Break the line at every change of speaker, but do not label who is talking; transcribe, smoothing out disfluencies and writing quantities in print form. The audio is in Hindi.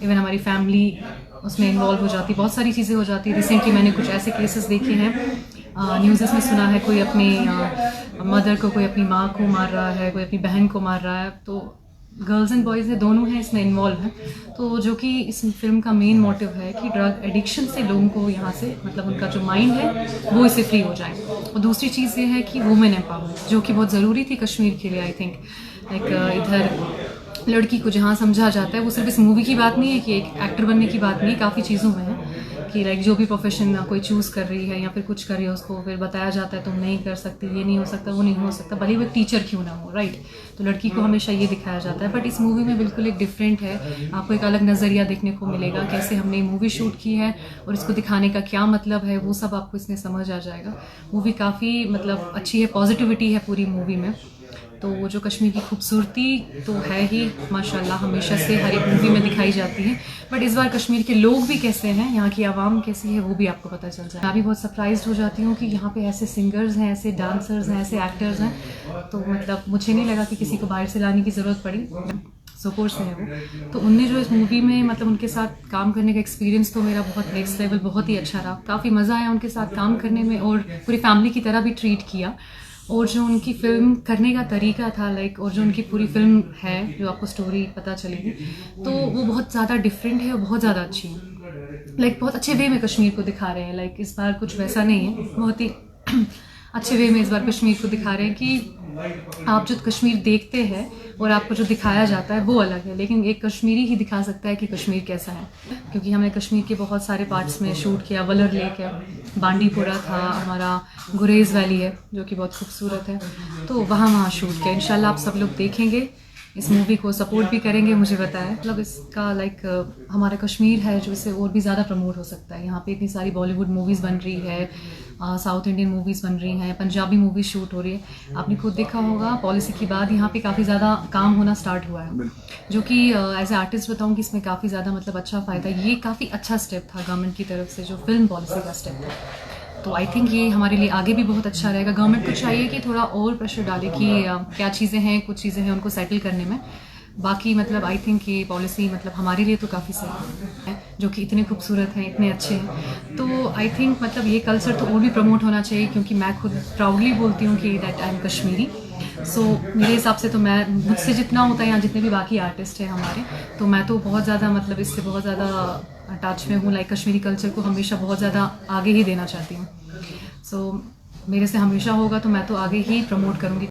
इवन हमारी फैमिली उसमें इन्वॉल्व हो जाती है, बहुत सारी चीज़ें हो जाती है। रिसेंटली मैंने कुछ ऐसे केसेस देखे हैं, न्यूज़ में सुना है, कोई अपनी मदर को, कोई अपनी माँ को मार रहा है, कोई अपनी बहन को मार रहा है। तो गर्ल्स एंड बॉयज़ है, दोनों हैं इसमें इन्वॉल्व हैं। तो जो कि इस फिल्म का मेन मोटिव है कि ड्रग एडिक्शन से लोगों को यहाँ से मतलब उनका जो माइंड है वो इससे फ्री हो जाए। और दूसरी चीज़ ये है कि वुमेन एम्पावरमेंट, जो कि बहुत ज़रूरी थी कश्मीर के लिए। आई थिंक लाइक इधर लड़की को जहाँ समझा जाता है, वो सिर्फ इस मूवी की बात नहीं है कि एक एक्टर बनने की बात नहीं है, काफ़ी चीज़ों में है कि लाइक जो भी प्रोफेशन कोई चूज़ कर रही है या फिर कुछ कर रही है, उसको फिर बताया जाता है तुम नहीं कर सकती, ये नहीं हो सकता, वो नहीं हो सकता, भले वो एक टीचर क्यों ना हो, राइट। तो लड़की को हमेशा ये दिखाया जाता है, बट इस मूवी में बिल्कुल एक डिफरेंट है। आपको एक अलग नज़रिया देखने को मिलेगा, कैसे हमने ये मूवी शूट की है और इसको दिखाने का क्या मतलब है, वो सब आपको इसमें समझ आ जाएगा। मूवी काफ़ी मतलब अच्छी है, पॉजिटिविटी है पूरी मूवी में। तो वो जो कश्मीर की खूबसूरती तो है ही माशाल्लाह, हमेशा से हर एक मूवी में दिखाई जाती है, बट इस बार कश्मीर के लोग भी कैसे हैं, यहाँ की आवाम कैसी है, वो भी आपको पता चल जाए। मैं भी बहुत सरप्राइज हो जाती हूँ कि यहाँ पे ऐसे सिंगर्स हैं, ऐसे डांसर्स हैं, ऐसे एक्टर्स हैं। तो मतलब मुझे नहीं लगा कि किसी को बाहर से लाने की ज़रूरत पड़ी, सोपोर से है वो। तो उनने जो इस मूवी में मतलब उनके साथ काम करने का एक्सपीरियंस तो मेरा बहुत नेक्स्ट लेवल, बहुत ही अच्छा रहा। काफ़ी मज़ा आया उनके साथ काम करने में और पूरी फैमिली की तरह भी ट्रीट किया। और जो उनकी फ़िल्म करने का तरीका था लाइक, और जो उनकी पूरी फिल्म है, जो आपको स्टोरी पता चलेगी, तो वो बहुत ज़्यादा डिफरेंट है और बहुत ज़्यादा अच्छी है। लाइक बहुत अच्छे वे में कश्मीर को दिखा रहे हैं। लाइक इस बार कुछ वैसा नहीं है, बहुत ही अच्छे वे में इस बार कश्मीर को दिखा रहे हैं कि आप जो कश्मीर देखते हैं और आपको जो दिखाया जाता है वो अलग है, लेकिन एक कश्मीरी ही दिखा सकता है कि कश्मीर कैसा है। क्योंकि हमने कश्मीर के बहुत सारे पार्ट्स में शूट किया। वलर लेक है, बांडीपुरा था, हमारा गुरेज वैली है जो कि बहुत खूबसूरत है, तो वहाँ शूट किया। इंशाल्लाह आप सब लोग देखेंगे, इस मूवी को सपोर्ट भी करेंगे, मुझे बताया। मतलब इसका लाइक हमारा कश्मीर है जो इससे और भी ज़्यादा प्रमोट हो सकता है। यहाँ पे इतनी सारी बॉलीवुड मूवीज़ बन रही है, साउथ इंडियन मूवीज़ बन रही हैं, पंजाबी मूवीज़ शूट हो रही है। आपने खुद देखा होगा पॉलिसी के बाद यहाँ पे काफ़ी ज़्यादा काम होना स्टार्ट हुआ है, जो कि एज ए आर्टिस्ट बताऊँ कि इसमें काफ़ी ज़्यादा मतलब अच्छा फ़ायदा, ये काफ़ी अच्छा स्टेप था गवर्नमेंट की तरफ से, जो फिल्म पॉलिसी का स्टेप था। तो आई थिंक ये हमारे लिए आगे भी बहुत अच्छा रहेगा। गवर्नमेंट को चाहिए कि थोड़ा और प्रेशर डाले कि क्या चीज़ें हैं, कुछ चीज़ें हैं उनको सेटल करने में। बाकी मतलब आई थिंक ये पॉलिसी मतलब हमारे लिए तो काफ़ी सही है, जो कि इतने खूबसूरत हैं, इतने अच्छे हैं। तो आई थिंक मतलब ये कल्चर तो और भी प्रमोट होना चाहिए, क्योंकि मैं खुद प्राउडली बोलती हूँ कि दैट आई एम कश्मीरी। सो मेरे हिसाब से तो मैं, मुझसे जितना होता है, यहाँ जितने भी बाकी आर्टिस्ट हैं हमारे, तो मैं तो बहुत ज़्यादा मतलब इससे बहुत ज़्यादा टच में हूँ। लाइक कश्मीरी कल्चर को हमेशा बहुत ज़्यादा आगे ही देना चाहती हूँ। सो मेरे से हमेशा होगा तो मैं तो आगे ही प्रमोट करूँगी।